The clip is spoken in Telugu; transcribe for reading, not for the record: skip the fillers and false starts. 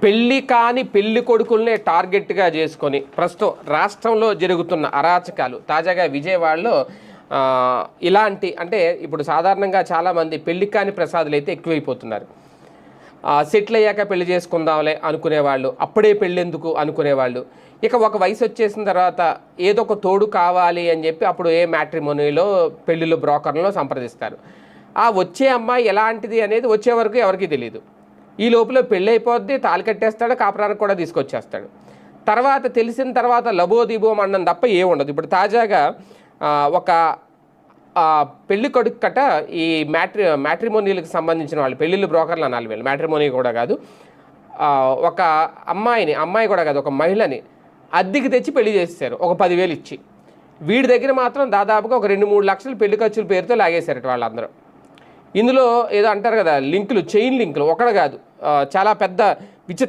పెళ్లి కాని పెళ్లి కొడుకుల్నే టార్గెట్గా చేసుకొని ప్రస్తుతం రాష్ట్రంలో జరుగుతున్న అరాచకాలు తాజాగా విజయవాడలో ఇలాంటి అంటే ఇప్పుడు సాధారణంగా చాలామంది పెళ్లి కాని ప్రసాదులు అయితే ఎక్కువైపోతున్నారు. సెటిల్ అయ్యాక పెళ్లి చేసుకుందాంలే అనుకునేవాళ్ళు, అప్పుడే పెళ్ళెందుకు అనుకునేవాళ్ళు, ఇక ఒక వయసు వచ్చేసిన తర్వాత ఏదో ఒక తోడు కావాలి అని చెప్పి అప్పుడు ఏ మ్యాట్రిమోనీలో పెళ్ళిళ్ళు బ్రోకర్లో సంప్రదిస్తారు. ఆ వచ్చే అమ్మాయి ఎలాంటిది అనేది వచ్చే వరకు ఎవరికీ తెలియదు. ఈ లోపల పెళ్ళి అయిపోద్ది, తాళి కట్టేస్తాడు, కాపురానికి కూడా తీసుకొచ్చేస్తాడు. తర్వాత తెలిసిన తర్వాత లబోదిబోం అన్నం తప్ప ఏముండదు. ఇప్పుడు తాజాగా ఒక పెళ్లి కొడుకు కట ఈ మ్యాట్రిమోనీలకు సంబంధించిన వాళ్ళు, పెళ్ళిళ్ళు బ్రోకర్లు అనాలి వీళ్ళు, మ్యాట్రిమోనీ కూడా కాదు, ఒక అమ్మాయి కూడా కాదు, ఒక మహిళని అద్దెకి తెచ్చి పెళ్లి చేసేసారు ఒక 10,000 ఇచ్చి. వీడి దగ్గర మాత్రం దాదాపుగా ఒక 2-3 లక్షలు పెళ్లి ఖర్చుల పేరుతో లాగేశారట వాళ్ళందరూ. ఇందులో ఏదో అంటారు కదా లింకులు, చైన్ లింకులు, ఒకటి కాదు, చాలా పెద్ద విచిత్ర